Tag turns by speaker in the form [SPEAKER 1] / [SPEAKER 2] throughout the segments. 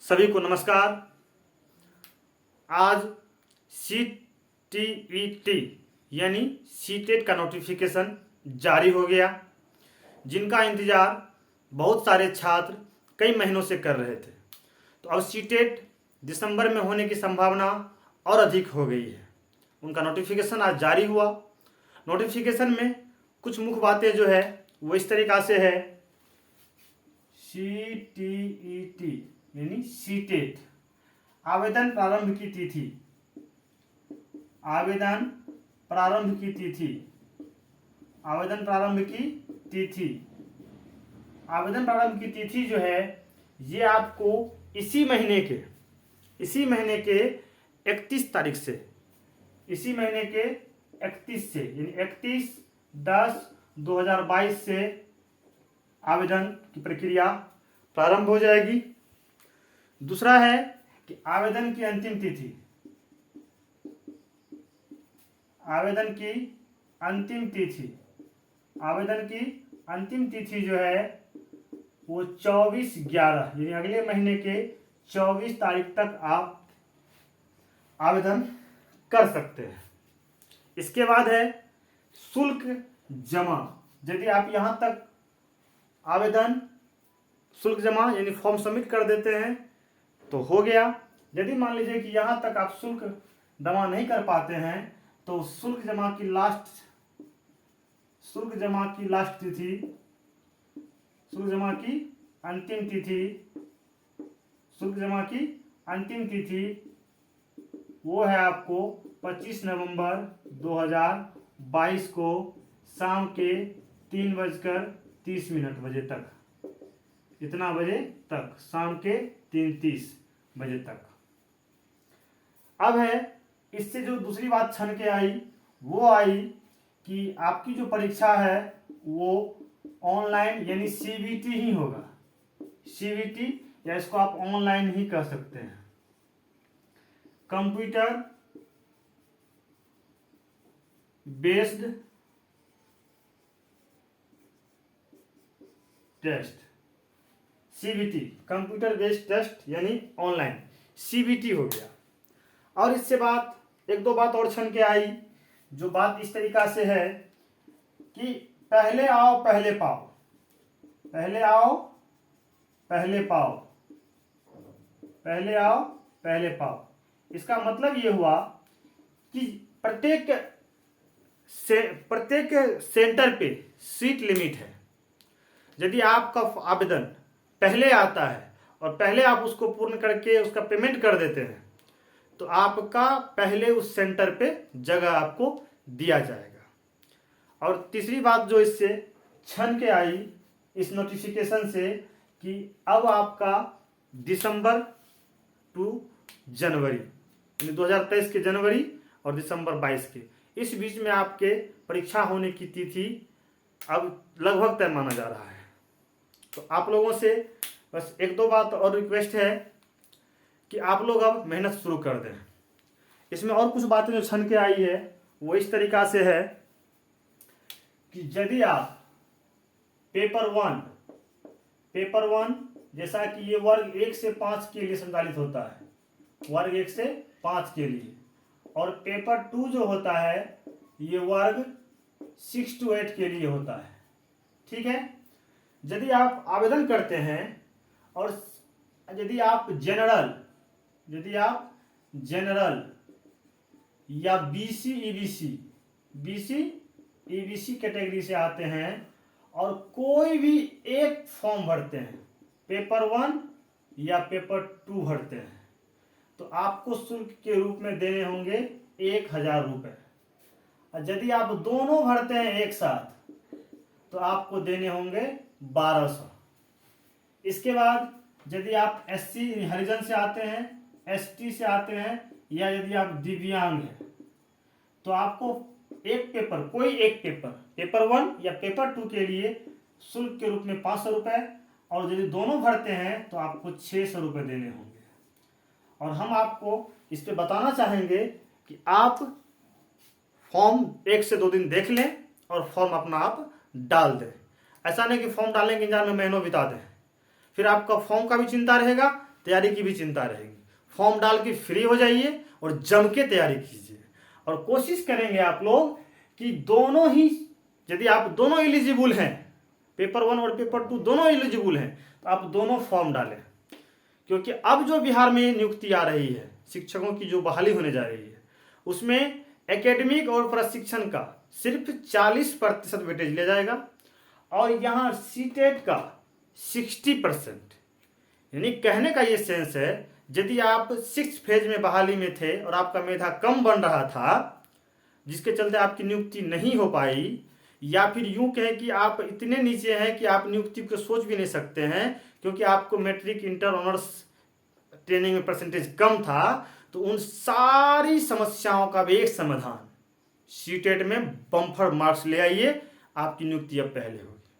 [SPEAKER 1] सभी को नमस्कार। आज CTET यानी सीटेट का नोटिफिकेशन जारी हो गया, जिनका इंतज़ार बहुत सारे छात्र कई महीनों से कर रहे थे। तो अब सीटेट दिसंबर में होने की संभावना और अधिक हो गई है। उनका नोटिफिकेशन आज जारी हुआ। नोटिफिकेशन में कुछ मुख्य बातें जो है वो इस तरीक़ा से है। CTET यानी सीटेट आवेदन प्रारंभ की तिथि, आवेदन प्रारंभ की तिथि, आवेदन प्रारंभ की तिथि, आवेदन प्रारंभ की तिथि जो है ये आपको इसी महीने के 31 तारीख से, इसी महीने के 31 से यानी 31/10/2022 से आवेदन की प्रक्रिया प्रारंभ हो जाएगी। दूसरा है कि आवेदन की अंतिम तिथि, आवेदन की अंतिम तिथि, आवेदन की अंतिम तिथि जो है वो 24/11 यानी अगले महीने के 24 तारीख तक आप आवेदन कर सकते हैं। इसके बाद है शुल्क जमा। यदि आप यहाँ तक आवेदन शुल्क जमा यानी फॉर्म सबमिट कर देते हैं तो हो गया। यदि मान लीजिए कि यहाँ तक आप शुल्क जमा नहीं कर पाते हैं तो शुल्क जमा की लास्ट तिथि, शुल्क जमा की अंतिम तिथि, शुल्क जमा की अंतिम तिथि वो है आपको 25 नवंबर 2022 को शाम के 3:30 बजे तक। इतना बजे तक, शाम के 3:30 बजे तक। अब है इससे जो दूसरी बात छन के आई वो आई कि आपकी जो परीक्षा है वो ऑनलाइन यानी CBT ही होगा। CBT या इसको आप ऑनलाइन ही कह सकते हैं, computer based test, CBT computer based test यानी ऑनलाइन CBT हो गया। और इससे बात एक दो बात और छन के आई, जो बात इस तरीका से है कि पहले आओ पहले पाओ, पहले आओ पहले पाओ, पहले आओ पहले पाओ। इसका मतलब ये हुआ कि प्रत्येक सेंटर पे सीट लिमिट है। यदि आपका आवेदन पहले आता है और पहले आप उसको पूर्ण करके उसका पेमेंट कर देते हैं तो आपका पहले उस सेंटर पे जगह आपको दिया जाएगा। और तीसरी बात जो इससे छन के आई इस नोटिफिकेशन से कि अब आपका दिसंबर टू जनवरी यानी 2023 के जनवरी और दिसंबर 22 के इस बीच में आपके परीक्षा होने की तिथि अब लगभग तय माना जा रहा है। तो आप लोगों से बस एक दो बात और रिक्वेस्ट है कि आप लोग अब मेहनत शुरू कर दें। इसमें और कुछ बातें जो छन के आई है वो इस तरीका से है कि यदि आप पेपर वन जैसा कि ये वर्ग 1 से 5 के लिए संचालित होता है, वर्ग 1 से 5 के लिए, और पेपर 2 जो होता है ये वर्ग 6 to 8 के लिए होता है। ठीक है। यदि आप आवेदन करते हैं और यदि आप जनरल या BC EBC कैटेगरी से आते हैं और कोई भी एक फॉर्म भरते हैं, पेपर 1 या पेपर 2 भरते हैं, तो आपको शुल्क के रूप में देने होंगे 1000 रुपये। और यदि आप दोनों भरते हैं एक साथ तो आपको देने होंगे 1200। इसके बाद यदि आप SC हरिजन से आते हैं, ST से आते हैं, या यदि आप दिव्यांग हैं तो आपको कोई एक पेपर 1 या पेपर 2 के लिए शुल्क के रूप में 500 रुपये, और यदि दोनों भरते हैं तो आपको 600 रुपये देने होंगे। और हम आपको इस पे बताना चाहेंगे कि आप फॉर्म 1 से 2 दिन देख लें और फॉर्म अपना आप डाल दें। ऐसा नहीं कि फॉर्म डालने के इंतजार में महीनों बिता दें, फिर आपका फॉर्म का भी चिंता रहेगा तैयारी की भी चिंता रहेगी। फॉर्म डाल के फ्री हो जाइए और जम के तैयारी कीजिए और कोशिश करेंगे आप लोग कि दोनों ही, यदि आप दोनों एलिजिबल हैं, पेपर 1 और पेपर 2 दोनों एलिजिबल हैं, तो आप दोनों फॉर्म डालें। क्योंकि अब जो बिहार में नियुक्ति आ रही है, शिक्षकों की जो बहाली होने जा रही है, उसमें एकेडमिक और प्रशिक्षण का सिर्फ 40% वेटेज लिया जाएगा और यहाँ सीटेट का 60%। यानी कहने का ये सेंस है, यदि आप 6th फेज में बहाली में थे और आपका मेधा कम बन रहा था, जिसके चलते आपकी नियुक्ति नहीं हो पाई, या फिर यूं कहें कि आप इतने नीचे हैं कि आप नियुक्ति को सोच भी नहीं सकते हैं क्योंकि आपको मैट्रिक, इंटर, ऑनर्स ट्रेनिंग में परसेंटेज कम था, तो उन सारी समस्याओं का भी एक समाधान, सीटेट में बम्पर मार्क्स ले आइए, आपकी नियुक्ति अब पहले होगी।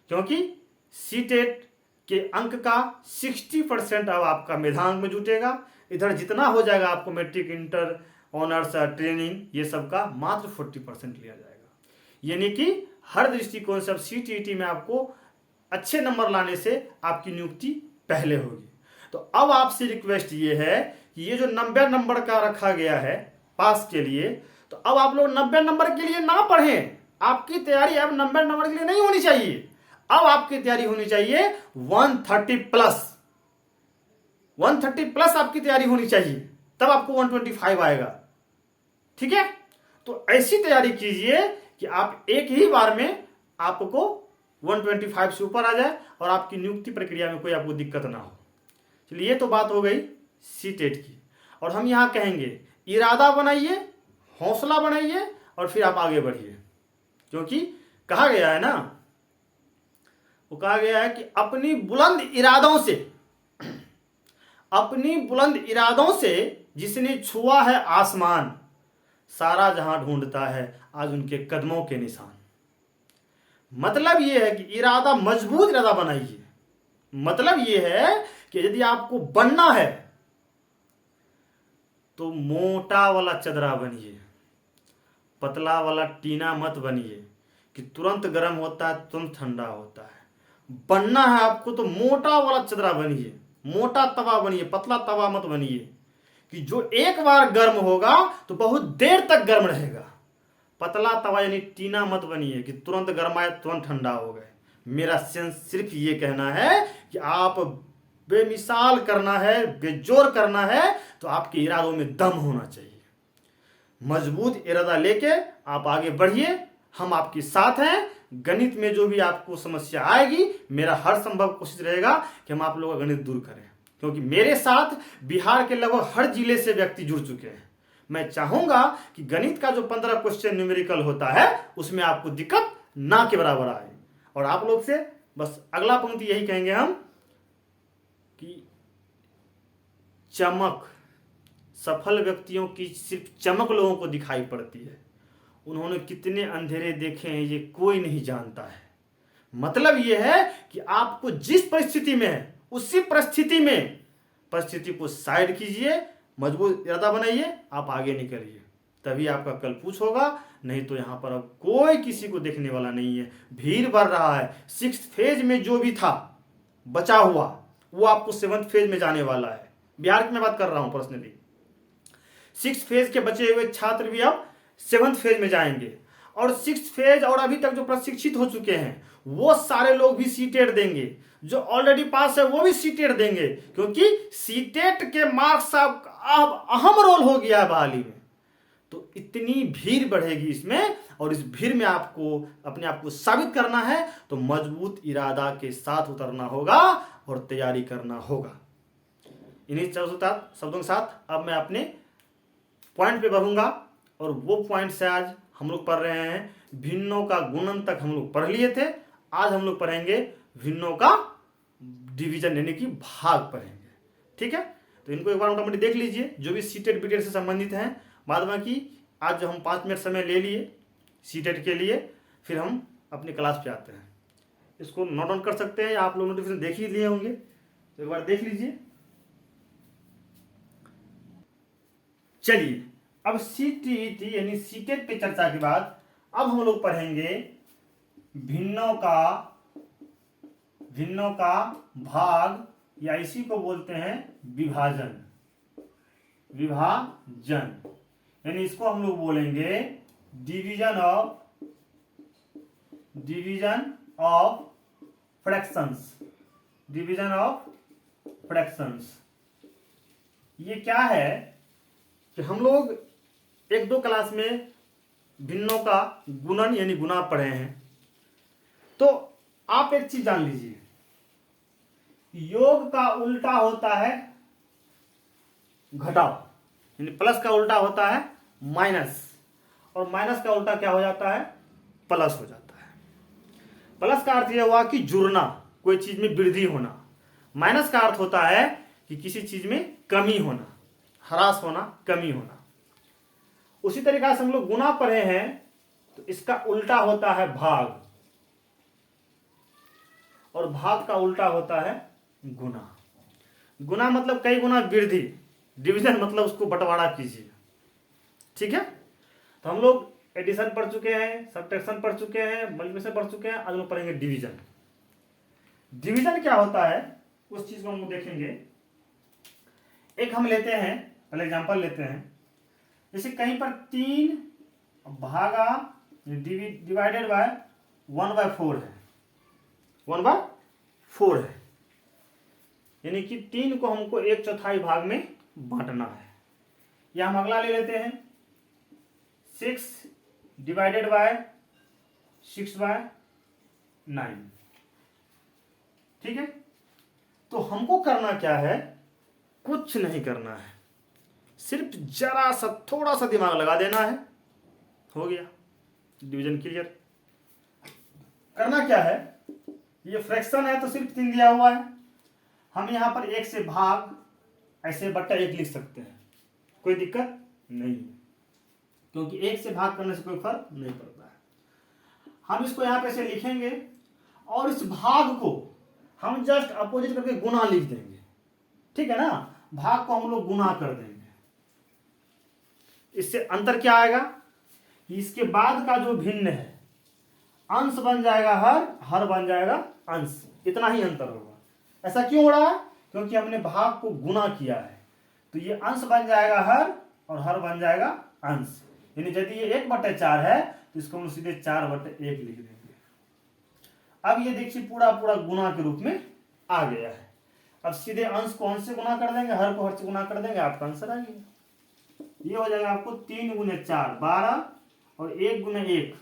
[SPEAKER 1] क्योंकि सीटेट के अंक का 60% अब आपका मेधांक में जुटेगा, इधर जितना हो जाएगा आपको मैट्रिक, इंटर, ऑनर्स, ट्रेनिंग, ये सब का मात्र 40% लिया जाएगा। यानी कि हर दृष्टिकोण से अब सीटीईटी में आपको अच्छे नंबर लाने से आपकी नियुक्ति पहले होगी। तो अब आपसे रिक्वेस्ट ये है कि ये जो 90 नंबर का रखा गया है पास के लिए, तो अब आप लोग 90 नंबर के लिए ना पढ़ें। आपकी तैयारी अब 90 नंबर के लिए नहीं होनी चाहिए, अब आपकी तैयारी होनी चाहिए 130 प्लस। 130 प्लस आपकी तैयारी होनी चाहिए, तब आपको 125 आएगा। ठीक है, तो ऐसी तैयारी कीजिए कि आप एक ही बार में आपको 125 से ऊपर आ जाए और आपकी नियुक्ति प्रक्रिया में कोई आपको दिक्कत ना हो। चलिए, ये तो बात हो गई सीटेट की। और हम यहां कहेंगे इरादा बनाइए, हौसला बनाइए और फिर आप आगे बढ़िए। क्योंकि कहा गया है ना, वो कहा गया है कि अपनी बुलंद इरादों से जिसने छुआ है आसमान, सारा जहां ढूंढता है आज उनके कदमों के निशान। मतलब यह है कि इरादा, मजबूत इरादा बनाइए। मतलब यह है कि यदि आपको बनना है तो मोटा वाला चदरा बनिए, पतला वाला टीना मत बनिए कि तुरंत गर्म होता है तुरंत ठंडा होता है। बनना है आपको तो मोटा वाला चदरा बनिए, मोटा तवा बनिए, पतला तवा मत बनिए कि जो एक बार गर्म होगा तो बहुत देर तक गर्म रहेगा। पतला तवा यानी टीना मत बनिए कि तुरंत गर्म आए तुरंत ठंडा हो गए। मेरा सेंस सिर्फ ये कहना है कि आप बेमिसाल करना है, बेजोर करना है, तो आपके इरादों में दम होना चाहिए। मजबूत इरादा लेके आप आगे बढ़िए, हम आपके साथ हैं। गणित में जो भी आपको समस्या आएगी, मेरा हर संभव कोशिश रहेगा कि हम आप लोगों का गणित दूर करें। क्योंकि मेरे साथ बिहार के लगभग हर जिले से व्यक्ति जुड़ चुके हैं। मैं चाहूंगा कि गणित का जो 15 क्वेश्चन न्यूमेरिकल होता है उसमें आपको दिक्कत ना के बराबर आए। और आप लोग से बस अगला पंक्ति यही कहेंगे हम कि चमक, सफल व्यक्तियों की सिर्फ चमक लोगों को दिखाई पड़ती है, उन्होंने कितने अंधेरे देखे हैं ये कोई नहीं जानता है। मतलब यह है कि आपको जिस परिस्थिति में है उसी परिस्थिति को साइड कीजिए, मजबूत इरादा बनाइए, आप आगे निकलिए, तभी आपका कल कुछ होगा। नहीं तो यहां पर अब कोई किसी को देखने वाला नहीं है। भीड़ बढ़ रहा है। 6th फेज में जो भी था बचा हुआ, वो आपको 7th फेज में जाने वाला है। बिहार की मैं बात कर रहा हूं पर्सनली। 6th फेज के बचे हुए छात्र भी अब 7th फेज में जाएंगे और 6th फेज और अभी तक जो प्रशिक्षित हो चुके हैं वो सारे लोग भी सीटेट देंगे। जो ऑलरेडी पास है वो भी सीटेट देंगे, क्योंकि सीटेट के मार्क्स अब अहम रोल हो गया है बहाली में। तो इतनी भीड़ बढ़ेगी इसमें, और इस भीड़ में आपको अपने आप को साबित करना है, तो मजबूत इरादा के साथ उतरना होगा और तैयारी करना होगा। इन्हीं शब्दों के साथ अब मैं अपने पॉइंट पे बढ़ूंगा, और वो पॉइंट से आज हम लोग पढ़ रहे हैं भिन्नों का गुणन तक हम लोग पढ़ लिए थे। आज हम लोग पढ़ेंगे भिन्नों का डिवीजन यानी कि भाग पढ़ेंगे। ठीक है, तो इनको एक बार मोटामोटी देख लीजिए जो भी सीटेट बीटेट से संबंधित हैं। बाद बाकी आज जो हम 5 मिनट समय ले लिए सीटेट के लिए, फिर हम अपनी क्लास पे आते हैं। इसको नोट डाउन कर सकते हैं, आप लोग नोटिफिकेशन देख ही लिए होंगे, तो एक बार देख लीजिए। चलिए, अब सीटीईटी यानी सीटेट पे चर्चा के बाद अब हम लोग पढ़ेंगे भिन्नों का भाग या इसी को बोलते हैं विभाजन। विभाजन यानी इसको हम लोग बोलेंगे division of fractions. Division of fractions ये क्या है कि हम लोग एक दो क्लास में भिन्नों का गुणन यानी गुना पढ़े हैं। तो आप एक चीज जान लीजिए, योग का उल्टा होता है घटाव, यानी प्लस का उल्टा होता है माइनस, और माइनस का उल्टा क्या हो जाता है, प्लस हो जाता है। प्लस का अर्थ यह हुआ कि जुड़ना, कोई चीज में वृद्धि होना। माइनस का अर्थ होता है कि किसी चीज में कमी होना, ह्रास होना, कमी होना। उसी तरीका से हम लोग गुना पढ़े हैं, तो इसका उल्टा होता है भाग, और भाग का उल्टा होता है गुना। गुना मतलब कई गुना वृद्धि, डिवीजन मतलब उसको बंटवारा कीजिए। ठीक है, तो हम लोग एडिशन पढ़ चुके हैं, सब्ट्रैक्शन पढ़ चुके हैं, मल्टीप्लिकेशन पढ़ चुके हैं। आज हम पढ़ेंगे डिवीजन। डिवीजन क्या होता है उस चीज को हम लोग देखेंगे। एक हम लेते हैं, पहले एग्जांपल लेते हैं। जैसे कहीं पर 3 भागा डिवाइडेड बाय 1/4 है, 1/4 है, यानी कि 3 को हमको 1/4 भाग में बांटना है। या हम अगला ले लेते हैं 6 डिवाइडेड बाय 6/9। ठीक है, तो हमको करना क्या है, कुछ नहीं करना है, सिर्फ जरा सा थोड़ा सा दिमाग लगा देना है, हो गया डिवीजन क्लियर। करना क्या है, ये फ्रैक्शन है तो सिर्फ 3 दिया हुआ है, हम यहां पर 1 से भाग ऐसे बट्टा 1 लिख सकते हैं, कोई दिक्कत नहीं, क्योंकि 1 से भाग करने से कोई फर्क नहीं पड़ता है। हम इसको यहां पे ऐसे लिखेंगे और इस भाग को हम जस्ट अपोजिट करके गुना लिख देंगे। ठीक है ना, भाग को हम लोग गुना कर देंगे। इससे अंतर क्या आएगा, इसके बाद का जो भिन्न है, अंश बन जाएगा हर, हर बन जाएगा अंश, इतना ही अंतर होगा। ऐसा क्यों हो रहा है, क्योंकि हमने भाग को गुना किया है, तो ये अंश बन जाएगा हर और हर बन जाएगा अंश। यानी यदि ये 1/4 है तो इसको हम सीधे 4/1 लिख देंगे। अब ये देखिए पूरा पूरा गुना के रूप में आ गया है। अब सीधे अंश को अंश से गुना कर देंगे, हर को हर से गुना कर देंगे, आपका आंसर आ गया। ये हो जाएगा आपको 3 × 4 12 और 1 × 1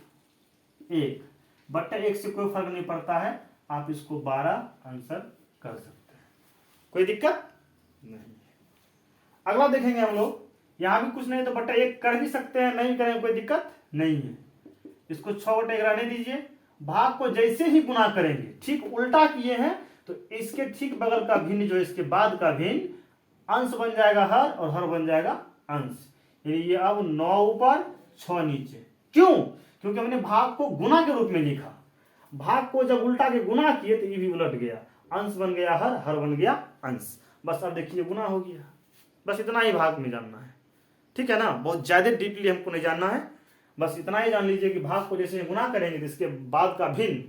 [SPEAKER 1] 1 बट्टा 1 से कोई फर्क नहीं पड़ता है, आप इसको 12 आंसर कर सकते हैं, कोई दिक्कत नहीं है। अगला देखेंगे हम लोग, यहां भी कुछ नहीं तो बट्टा 1 कर भी सकते हैं, नहीं करेंगे कोई दिक्कत नहीं है। इसको 6/1 रहने दीजिए। भाग को जैसे ही गुना करेंगे, ठीक उल्टा किए हैं, तो इसके ठीक बगल का भिन्न जो इसके बाद का भिन्न अंश बन जाएगा हर और हर बन जाएगा अंश। यानी ये अब 9 ऊपर 6 नीचे। क्यों, क्योंकि हमने भाग को गुना के रूप में लिखा। भाग को जब उल्टा के गुना किए तो ये भी उलट गया, अंश बन गया हर, हर बन गया अंश। बस अब देखिए गुना हो गया। बस इतना ही भाग में जानना है, ठीक है ना, बहुत ज्यादा डीपली हमको नहीं जानना है, बस इतना ही जान लीजिए कि भाग को जैसे गुना करेंगे तो इसके बाद का भिन्न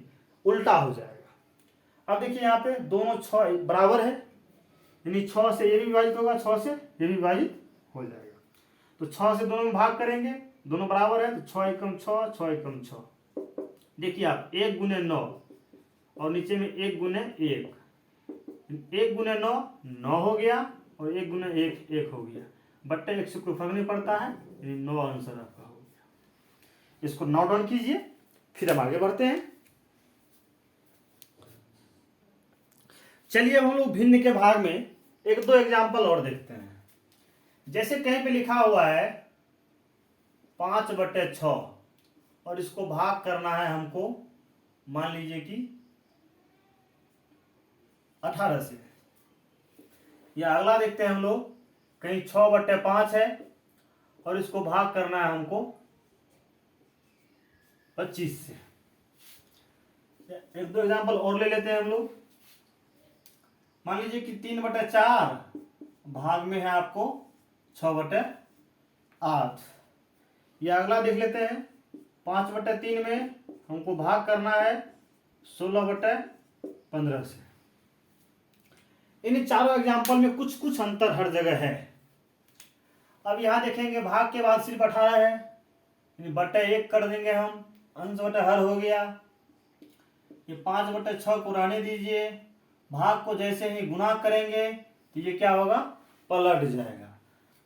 [SPEAKER 1] उल्टा हो जाएगा। अब देखिए यहाँ पे दोनों 6 बराबर है, यानी 6 से ये भी विभाजित होगा, 6 से ये भी विभाजित हो जाएगा। तो 6 से दोनों में भाग करेंगे, दोनों बराबर है, तो 6 एकम 6, 6 एकम 6। देखिए आप 1 × 9 और नीचे में 1 × 1, 1 × 9 9 हो गया और 1 × 1 1 हो गया। बट्टे 1 से कोई फर्क नहीं पड़ता है, 9 आंसर आपका हो गया। इसको नोट डाउन कीजिए, फिर हम आगे बढ़ते हैं। चलिए हम लोग भिन्न के भाग में 1-2 एग्जाम्पल और देखते हैं। जैसे कहीं पे लिखा हुआ है 5/6 और इसको भाग करना है हमको, मान लीजिए कि 18 से। या अगला देखते हैं हम लोग, कहीं 6/5 है और इसको भाग करना है हमको 25 से। 1-2 एग्जाम्पल और ले लेते हैं हम लोग। मान लीजिए कि 3/4 भाग में है आपको 6/8। या अगला देख लेते हैं 5/3 में हमको भाग करना है 16/15 से। इन चारों एग्जाम्पल में कुछ कुछ अंतर हर जगह है। अब यहाँ देखेंगे भाग के बाद सिर्फ 18 है, बटे 1 कर देंगे हम, अंश बटे हर हो गया। ये 5/6 को रहने दीजिए, भाग को जैसे ही गुना करेंगे तो ये क्या होगा, पलट जाएगा।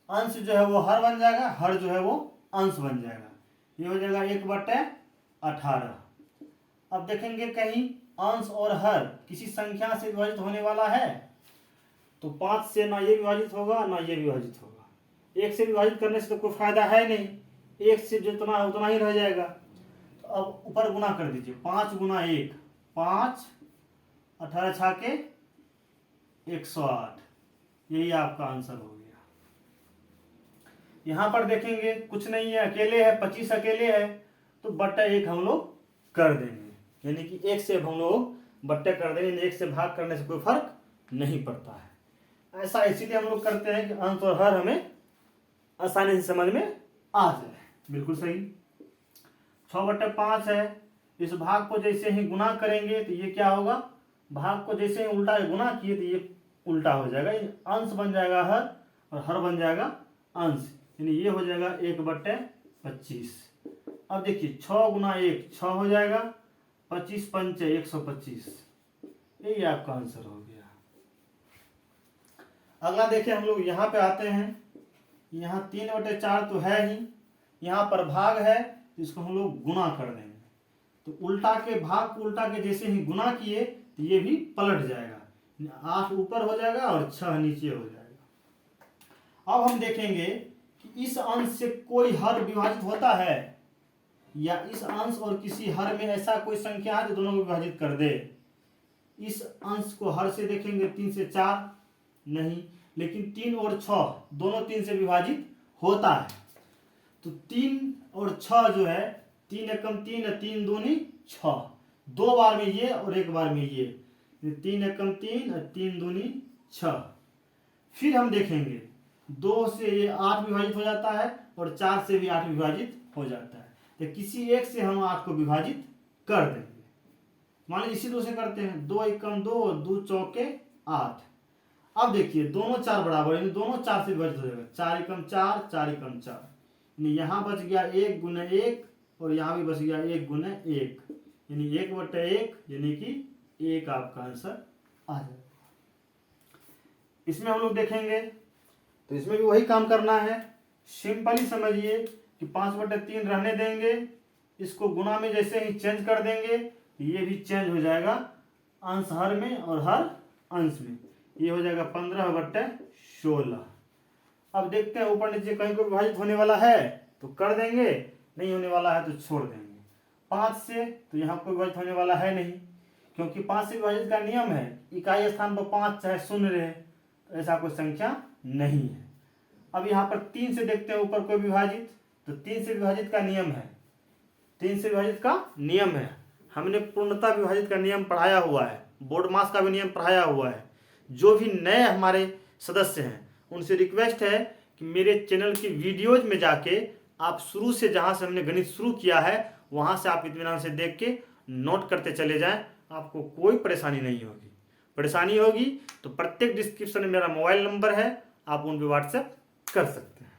[SPEAKER 1] अंश जो है वो हर बन जाएगा, हर जो है वो अंश बन जाएगा। ये हो जाएगा 1/18। अब देखेंगे कहीं अंश और हर किसी संख्या से विभाजित होने वाला है तो 5 से ना ये विभाजित होगा ना ये विभाजित होगा। 1 से विभाजित करने से तो कोई फायदा है नहीं, 1 से जितना है उतना ही रह जाएगा। तो अब ऊपर गुना कर दीजिए, 5 गुना 1 5, 18 छाके 108, यही आपका आंसर हो गया। यहां पर देखेंगे कुछ नहीं है, अकेले है, 25 अकेले है, तो बट्टा 1 हम लोग कर देंगे, यानी कि 1 से हम लोग बट्टे कर देंगे, 1 से भाग करने से कोई फर्क नहीं पड़ता है। ऐसा इसीलिए हम लोग करते हैं कि अंश और हर हमें आसानी से समझ में आ जाए। बिल्कुल सही। 6/5 है, इस भाग को जैसे ही गुना करेंगे तो ये क्या होगा, भाग को जैसे ही उल्टा गुना किए तो ये उल्टा हो जाएगा, अंश बन जाएगा हर और हर बन जाएगा अंश, यानी ये हो जाएगा 1/25। अब देखिए 6 गुना 1 6 हो जाएगा, 25 पंचे 125, यही आपका आंसर हो गया। अगला देखिए हम लोग यहाँ पे आते हैं, यहाँ 3/4 तो है ही, यहाँ पर भाग है इसको हम लोग गुना कर देंगे, तो उल्टा के भाग को उल्टा के जैसे ही गुना किए तो ये भी पलट जाएगा, 8 ऊपर हो जाएगा और 6 नीचे हो जाएगा। अब हम देखेंगे कि इस अंश से कोई हर विभाजित होता है या इस अंश और किसी हर में ऐसा कोई संख्या है जो दोनों को विभाजित कर दे। इस अंश को हर से देखेंगे 3 से 4 नहीं, लेकिन 3 और 6 दोनों 3 से विभाजित होता है, तो 3 और 6 जो है 3 एकम 3 और 3 दूनी 6, 2 बार में ये और 1 बार में ये, 3 एकम 3 और 3 दूनी 6। फिर हम देखेंगे 2 से ये 8 विभाजित हो जाता है और 4 से भी 8 विभाजित हो जाता है, तो किसी एक से हम 8 को विभाजित कर देंगे। मान लीजिए इसी 2 से करते हैं, 2 एकम 2 और 2 चौके 8। अब देखिए दोनों 4 बराबर है, दोनों 4 से विभाजित हो जाएगा, 4 एकम 4 4 एकम 4, यहाँ बच गया 1 गुना 1 और यहाँ भी बच गया 1 गुना 1, यानी 1/1, यानी कि 1 आपका आंसर आ जाएगा। इसमें हम लोग देखेंगे तो इसमें भी वही काम करना है, सिंपली समझिए कि 5/3 रहने देंगे, इसको गुना में जैसे ही चेंज कर देंगे ये भी चेंज हो जाएगा अंश हर में और हर अंश में, ये हो जाएगा 15/16। अब देखते हैं ऊपर नीचे कहीं को विभाजित होने वाला है तो कर देंगे, नहीं होने वाला है तो छोड़ देंगे। 5 से तो यहाँ कोई विभाजित होने वाला है नहीं, क्योंकि 5 से विभाजित का नियम है इकाई स्थान पर 5 चाहे 0 रहे, तो ऐसा कोई संख्या नहीं है। अब यहाँ पर 3 से देखते हैं ऊपर कोई विभाजित, तो 3 से विभाजित का नियम है, 3 से विभाजित का नियम है, हमने पूर्णता विभाजित का नियम पढ़ाया हुआ है, बोर्ड मास का भी नियम पढ़ाया हुआ है। जो भी नए हमारे सदस्य हैं उनसे रिक्वेस्ट है कि मेरे चैनल की वीडियोज में जाके आप शुरू से जहाँ से हमने गणित शुरू किया है वहाँ से आप इत्मीनान से देख के नोट करते चले जाएं, आपको कोई परेशानी नहीं होगी। परेशानी होगी तो प्रत्येक डिस्क्रिप्शन में मेरा मोबाइल नंबर है, आप उन पर व्हाट्सएप कर सकते हैं।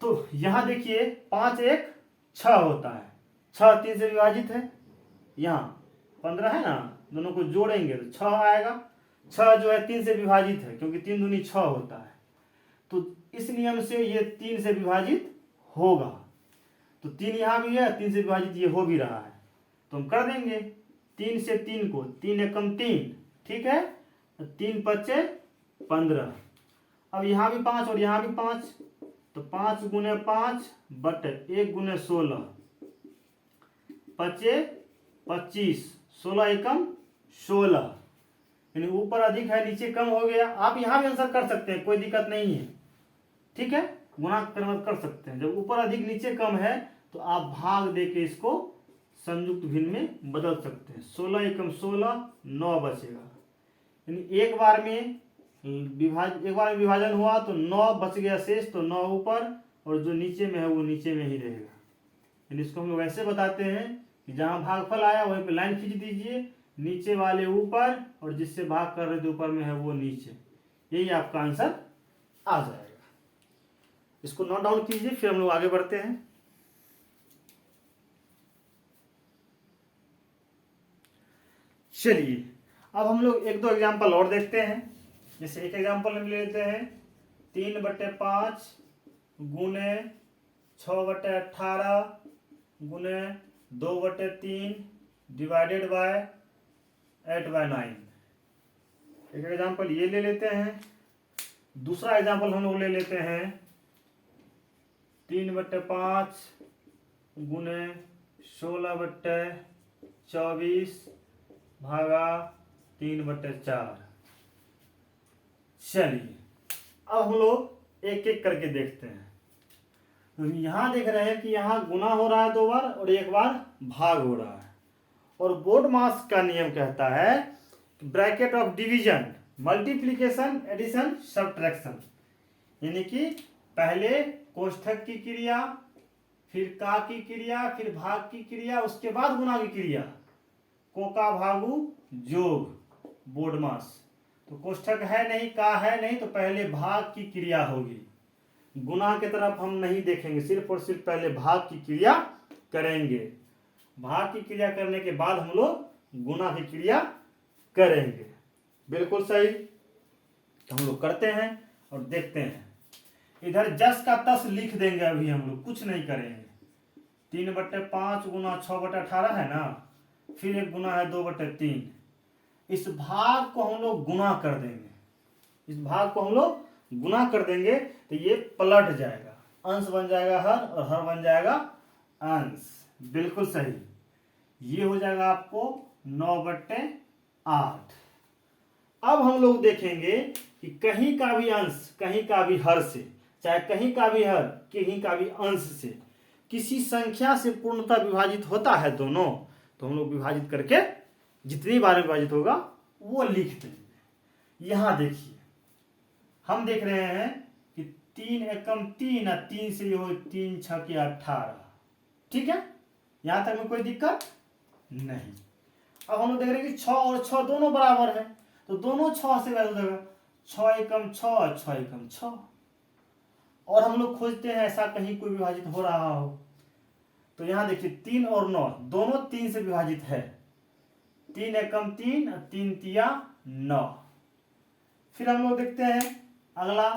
[SPEAKER 1] तो यहाँ देखिए 5 1 6 होता है, 6 3 से विभाजित है, यहाँ 15 है ना, दोनों को जोड़ेंगे तो 6 आएगा। 6 जो है 3 से विभाजित है क्योंकि 3 दूनी 6 होता है, तो इस नियम से ये 3 से विभाजित होगा, तो 3 यहाँ भी है, 3 से विभाजित ये हो भी रहा है, तो हम कर देंगे 3 से 3 को, 3 एकम 3, ठीक है, 3 पच्चे 15। अब यहाँ भी 5 और यहाँ भी 5, तो 5 गुने 5 बट 1 गुने 16 पच्चे 25, 16 एकम 16, यानी ऊपर अधिक है नीचे कम हो गया। आप यहाँ भी आंसर कर सकते हैं, कोई दिक्कत नहीं है, ठीक है, गुणा कर सकते हैं। जब ऊपर अधिक नीचे कम है तो आप भाग दे के इसको संयुक्त भिन्न में बदल सकते हैं। 16 एकम 16, 9 बचेगा, यानी एक बार में विभाजन हुआ तो 9 बच गया शेष, तो 9 ऊपर और जो नीचे में है वो नीचे में ही रहेगा। यानी इसको हम लोग ऐसे बताते हैं कि जहाँ भागफल आया वहीं पे लाइन खींच दीजिए, नीचे वाले ऊपर और जिससे भाग कर रहे थे ऊपर में है वो नीचे। यही आपका आंसर आ जाएगा। इसको नोट डाउन कीजिए, फिर हम लोग आगे बढ़ते हैं। चलिए अब हम लोग एक दो एग्जाम्पल और देखते हैं। जैसे एक एग्जाम्पल हम ले लेते हैं 3/5 गुने 6/18 गुने 2/3 डिवाइडेड बाय 8/9। एक एग्जाम्पल ये ले लेते हैं। दूसरा एग्जाम्पल हम लोग ले लेते हैं 3/5 गुने 16/24 भागा 3/4। चलिए अब हम लोग एक एक करके देखते हैं। तो यहां देख रहे हैं कि यहां गुना हो रहा है 2 बार और 1 बार भाग हो रहा है। और बोडमास का नियम कहता है bracket of division, multiplication, addition, subtraction, यानी कि पहले कोष्ठक की क्रिया, फिर का की क्रिया, फिर भाग की क्रिया, उसके बाद गुना की क्रिया, को का भागु जोग, बोडमास। तो कोष्ठक है नहीं, का है नहीं, तो पहले भाग की क्रिया होगी। गुना की तरफ हम नहीं देखेंगे, सिर्फ और सिर्फ पहले भाग की क्रिया करेंगे। भाग की क्रिया करने के बाद हम लोग गुना की क्रिया करेंगे। बिल्कुल सही। तो हम लोग करते हैं और देखते हैं। इधर जस का तस लिख देंगे, अभी हम लोग कुछ नहीं करेंगे। 3/5 गुना 6/18 है ना, फिर एक गुना है 2/3। इस भाग को हम लोग गुना कर देंगे, इस भाग को हम लोग गुना कर देंगे तो ये पलट जाएगा, अंश बन जाएगा हर और हर बन जाएगा अंश। बिल्कुल सही। ये हो जाएगा आपको 9/8। अब हम लोग देखेंगे कि कहीं का भी अंश कहीं का भी हर से, चाहे कहीं का भी हर कहीं का भी अंश से किसी संख्या से पूर्णतः विभाजित होता है दोनों, तो हम लोग विभाजित करके जितनी बार विभाजित होगा वो लिख देंगे। यहां देखिए हम देख रहे हैं कि 3 एकम 3 और 3 से ये हो 3 6 के 18। ठीक है, यहां तक में कोई दिक्कत नहीं। अब हम लोग देख रहे हैं कि 6 और 6 दोनों बराबर है, तो दोनों 6 से विभाजित होगा। 6 एकम 6, 6 एकम 6। और हम लोग खोजते हैं ऐसा कहीं कोई विभाजित हो रहा हो, तो यहां देखिए 3 और 9 दोनों 3 से विभाजित है। 3 एकम 3 और 3 तिया 9। फिर हम लोग देखते हैं अगला,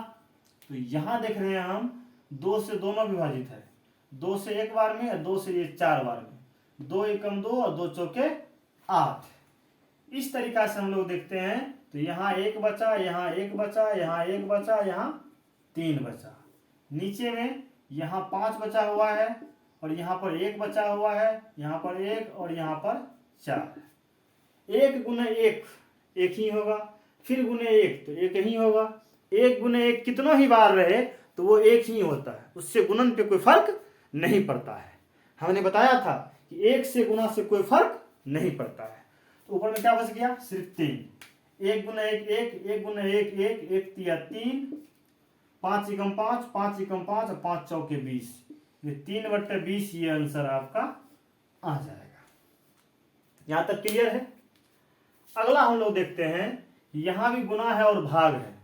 [SPEAKER 1] तो यहां देख रहे हैं हम 2 से दोनों विभाजित है। 2 से एक बार में और 2 से ये 4 बार में। 2 एकम 2 और 2 चौके 8। इस तरीका से हम लोग देखते हैं, तो यहाँ 1 बचा, यहाँ 1 बचा, यहाँ 1 बचा, यहाँ 3 बचा। नीचे में यहाँ 5 बचा हुआ है और यहाँ पर 1 बचा हुआ है, यहाँ पर 1 और यहाँ पर 4। 1 गुने 1 1 ही होगा, फिर गुने 1 तो 1 ही होगा। 1 गुने 1 कितनों ही बार रहे तो वो 1 ही होता है, उससे गुणन पे कोई फर्क नहीं पड़ता है। हमने बताया था कि 1 से गुना से कोई फर्क नहीं पड़ता है। तो ऊपर में क्या बच गया, सिर्फ 3। 1 गुना 1 1, 1 गुना 1 1, 1 तिया 3, 5 एकम 5, 5 एकम 5 और 5 चौके 20। ये 3/20 ये आंसर आपका आ जाएगा। यहां तक क्लियर है। अगला हम लोग देखते हैं, यहां भी गुना है और भाग है,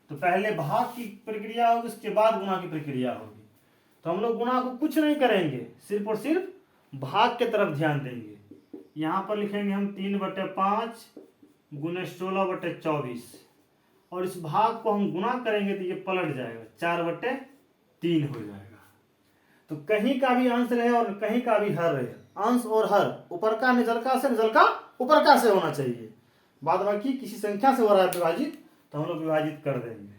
[SPEAKER 1] तो पहले भाग की प्रक्रिया होगी, उसके बाद गुना की प्रक्रिया होगी। तो हम लोग गुना को कुछ नहीं करेंगे, सिर्फ और सिर्फ भाग के तरफ ध्यान देंगे। यहां पर लिखेंगे हम 3/5 गुने 16/24 और इस भाग को हम गुना करेंगे तो ये पलट जाएगा, 4/3 हो जाएगा। तो कहीं का भी अंश रहे और कहीं का भी हर रहे, अंश और हर ऊपर का निचलका से, निचलका ऊपर का से होना चाहिए। बाद बाकी किसी संख्या से हो रहा है विभाजित तो हम लोग विभाजित कर देंगे।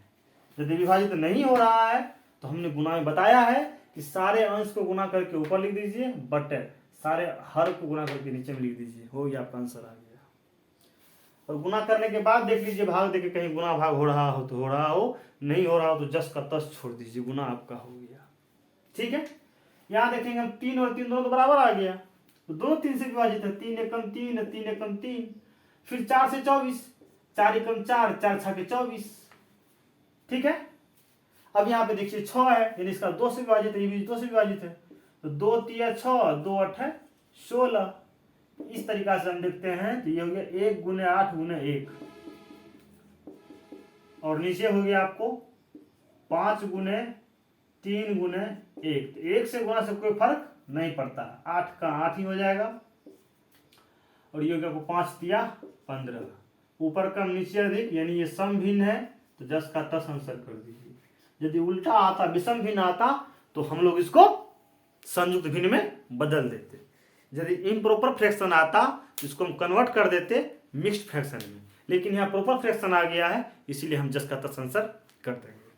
[SPEAKER 1] यदि विभाजित नहीं हो रहा है तो हमने गुना में बताया है कि सारे अंश को गुना करके ऊपर लिख दीजिए, बट सारे हर को गुना करके नीचे में लिख दीजिए, हो गया आपका आंसर आ गया। और गुना करने के बाद देख लीजिए, भाग देके कहीं गुना भाग हो रहा हो तो हो रहा हो, नहीं हो रहा हो तो जस का तस छोड़ दीजिए, गुना आपका हो गया। ठीक है, यहां देखेंगे हम 3 और 3 दोनों तो बराबर आ गया, तो दोनों 3 से विभाजित है। 3 एकम 3, 3 एकम 3, फिर 4 से 24, 4 एकम 4, 4 छके 24। ठीक है, अब यहाँ पे देखिए 6 है, यानी इसका 2 से विभाजित है, ये भी 2 से विभाजित है, तो 2 तिया 6, 2 8 16। इस तरीका से हम देखते हैं तो ये हो गया 1 गुने 8 गुने 1, और नीचे हो गया आपको 5 गुने 3 गुने 1। तो 1 से गुना से कोई फर्क नहीं पड़ता, 8 का 8 ही हो जाएगा। और ये हो गया आपको 5 तिया 15, ऊपर कम नीचे अधिक, यानी ये सम भिन्न है तो 10 का 10 आंसर कर दीजिए। यदि उल्टा आता, विषम भिन्न आता, तो हम लोग इसको संयुक्त भिन्न में बदल देते। यदि इम्प्रॉपर फ्रैक्शन आता तो इसको हम कन्वर्ट कर देते मिक्स्ड फ्रैक्शन में, लेकिन यहाँ प्रॉपर फ्रैक्शन आ गया है, इसीलिए हम 10 का 10 आंसर कर देंगे।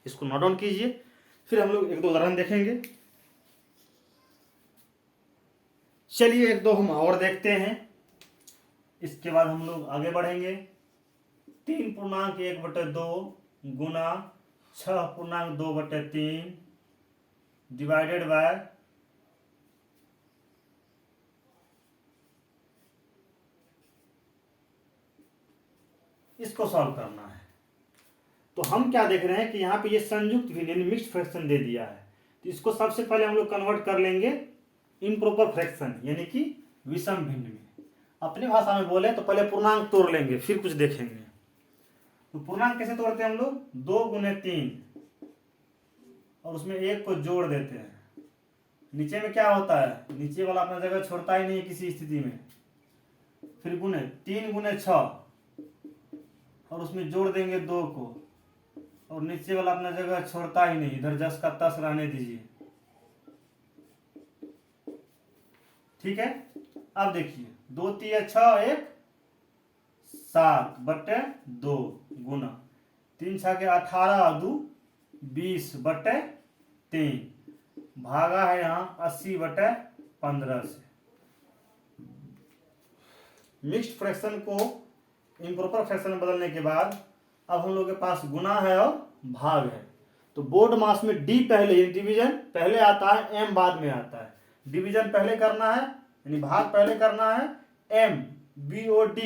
[SPEAKER 1] इसको नोट डाउन कीजिए। फिर हम लोग 1-2 उदाहरण देखेंगे। चलिए 1-2 हम और देखते हैं, इसके बाद हम लोग आगे बढ़ेंगे। 3.1/2 गुना 6.2/3 डिवाइडेड बाय इसको सॉल्व करना है। तो हम क्या देख रहे हैं कि यहाँ पे ये संयुक्त भिन्न यानी मिक्स्ड फ्रैक्शन दे दिया है, तो इसको सबसे पहले हम लोग कन्वर्ट कर लेंगे इम्प्रॉपर फ्रैक्शन यानी कि विषम भिन्न में। अपनी भाषा में बोले तो पहले पूर्णांक तोड़ लेंगे, फिर कुछ देखेंगे। तो पूर्णांक कैसे तोड़ते हैं हम लोग? 2 गुने 3 और उसमें 1 को जोड़ देते हैं। नीचे में क्या होता है, नीचे वाला अपना जगह छोड़ता ही नहीं है किसी स्थिति में। फिर गुने 3 गुने 6 और उसमें जोड़ देंगे 2 को, और नीचे वाला अपना जगह छोड़ता ही नहीं, इधर 10 का 10 रहने दीजिए। ठीक है, अब देखिए 2 तिया 6 1 7/2 गुना 3 6 के 18 और 2 20/3 भागा है यहाँ 80/15 से। मिक्स्ड फ्रैक्शन को इम्प्रॉपर फ्रैक्शन में बदलने के बाद अब हम लोग के पास गुना है और भाग है। तो बोर्ड मास में डी पहले, डिवीजन पहले आता है, एम बाद में आता है। डिवीजन पहले करना है यानी भाग पहले करना है, एम BOD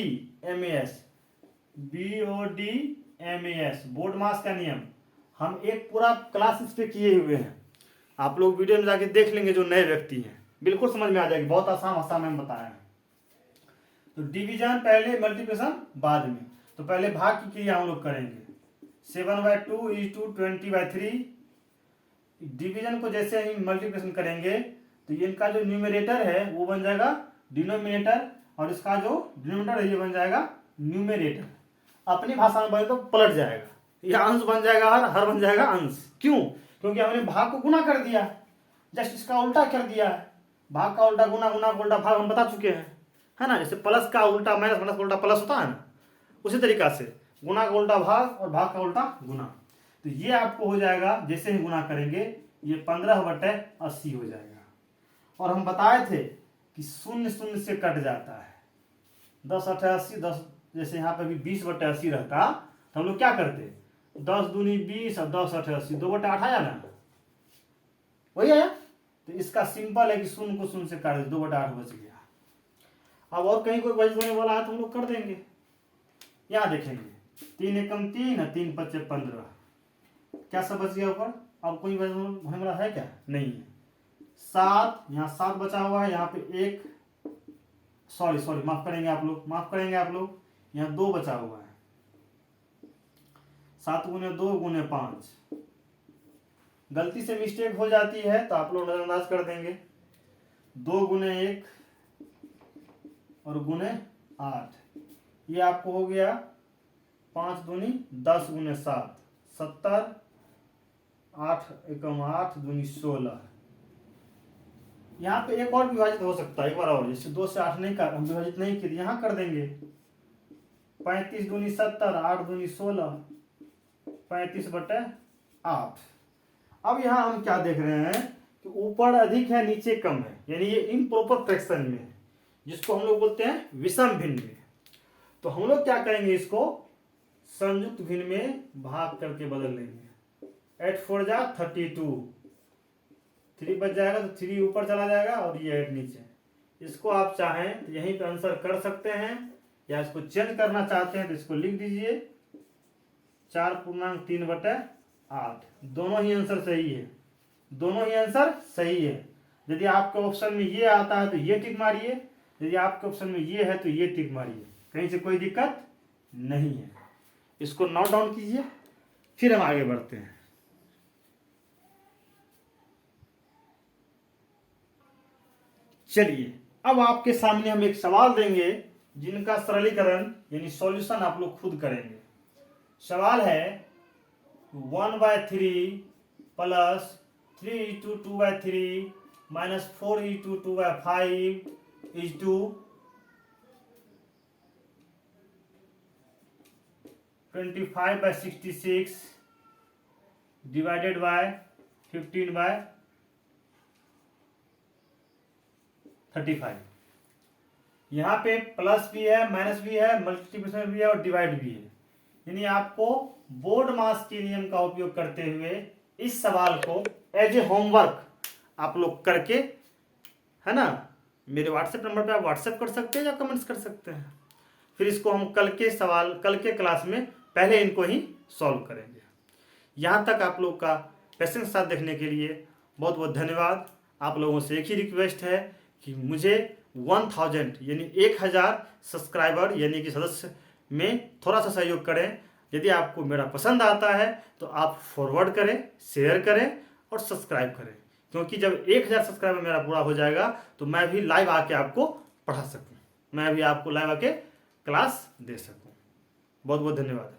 [SPEAKER 1] MAS बोर्ड मास का नियम। हम एक पूरा क्लास इस पे किए हुए हैं, आप लोग वीडियो में जाके देख लेंगे जो नए व्यक्ति हैं, बिल्कुल समझ में आ जाएगी, बहुत आसान भाषा में हम बताया है। तो डिवीजन पहले, मल्टीप्लिकेशन बाद में। तो पहले भाग की क्रिया हम लोग करेंगे। 7/2 = 20/3। डिवीजन को जैसे ही मल्टीप्लिकेशन करेंगे तो ये इनका जो न्यूमरेटर है वो बन जाएगा डिनोमिनेटर, और इसका जो डिनोमिनेटर है ये बन जाएगा न्यूमरेटर। अपनी भाषा में बोले तो पलट जाएगा, यह अंश बन जाएगा हर बन जाएगा अंश। क्यों? क्योंकि हमने भाग को गुना कर दिया, जस्ट इसका उल्टा कर दिया है। भाग का उल्टा गुना, गुना का उल्टा भाग हम बता चुके हैं, है ना। जैसे प्लस का उल्टा माइनस, माइनस का उल्टा प्लस होता है ना, उसी तरीका से गुना का उल्टा भाग और भाग का उल्टा गुना। तो ये आपको हो जाएगा, जैसे ही गुना करेंगे ये 15/80 हो जाएगा। और हम बताए थे कि 0 0 से कट जाता है, 10 8 80 10, जैसे यहाँ पे भी 20/80 रहता तो हम लोग क्या करते, 10 दूनी 20 और 10 8 80, 2/8 आया ना, वही आया। तो इसका सिंपल है कि 0 को 0 से काट दे, 2/8 बच गया। अब और कहीं कोई बच होने वाला है तो हम लोग कर देंगे। यहाँ देखेंगे 3 एकम 3 और 3 5 15, क्या सब बच गया ऊपर? अब कोई बच होने वाला है क्या? नहीं है। 7, यहाँ 7 बचा हुआ है, यहाँ पे 1, सॉरी माफ करेंगे आप लोग, यहाँ 2 बचा हुआ है। 7 गुने 2 गुने 5, गलती से मिस्टेक हो जाती है तो आप लोग नजरअंदाज कर देंगे। 2 गुने 1 और गुने 8, ये आपको हो गया 5 दूनी 10 गुने 7 70, 8 एकम 8 दूनी 16। यहाँ पे एक और विभाजित हो सकता है, एक बार और, जैसे 2 से 8 नहीं कर, हम विभाजित नहीं किए, यहाँ कर देंगे। 35 दूनी 70, 8 दूनी 16, 35/8। अब यहाँ हम क्या देख रहे हैं कि ऊपर अधिक है नीचे कम है, यानी ये इम्प्रॉपर फ्रैक्शन में है, जिसको हम लोग बोलते हैं विषम भिन्न में। तो हम लोग क्या करेंगे, इसको संयुक्त भिन्न में भाग करके बदल लेंगे। 8 4 जा 32, 3 बच जाएगा तो 3 ऊपर चला जाएगा और ये 8 नीचे। इसको आप चाहें तो यहीं पे आंसर कर सकते हैं, या इसको चेंज करना चाहते हैं तो इसको लिख दीजिए 4.3/8। दोनों ही आंसर सही है, दोनों ही आंसर सही है। यदि आपके ऑप्शन में ये आता है तो ये टिक मारिए, यदि आपके ऑप्शन में ये है तो ये टिक मारिए, कहीं से कोई दिक्कत नहीं है। इसको नोट डाउन कीजिए, फिर हम आगे बढ़ते हैं। चलिए, अब आपके सामने हम एक सवाल देंगे जिनका सरलीकरण यानी सॉल्यूशन आप लोग खुद करेंगे। सवाल है 1/3 plus 3/2/3 minus 4/2/5 is to 25/66 divided by 15/35। यहाँ पे प्लस भी है, माइनस भी है, मल्टीप्लिकेशन भी है और डिवाइड भी है। यानी आपको बोर्ड मास के नियम का उपयोग करते हुए इस सवाल को एज ए होमवर्क आप लोग करके, है ना, मेरे व्हाट्सएप नंबर पे आप व्हाट्सएप कर सकते हैं या कमेंट्स कर सकते हैं। फिर इसको हम कल के क्लास में पहले इनको ही सॉल्व करेंगे। यहाँ तक आप लोग का पेशेंस के साथ देखने के लिए बहुत बहुत धन्यवाद। आप लोगों से एक ही रिक्वेस्ट है कि मुझे 1000 यानी 1000 सब्सक्राइबर यानी कि सदस्य में थोड़ा सा सहयोग करें। यदि आपको मेरा पसंद आता है तो आप फॉरवर्ड करें, शेयर करें और सब्सक्राइब करें, क्योंकि जब 1000 सब्सक्राइबर मेरा पूरा हो जाएगा तो मैं भी लाइव आके आपको पढ़ा सकूं, मैं भी आपको लाइव आके क्लास दे सकूं। बहुत बहुत धन्यवाद।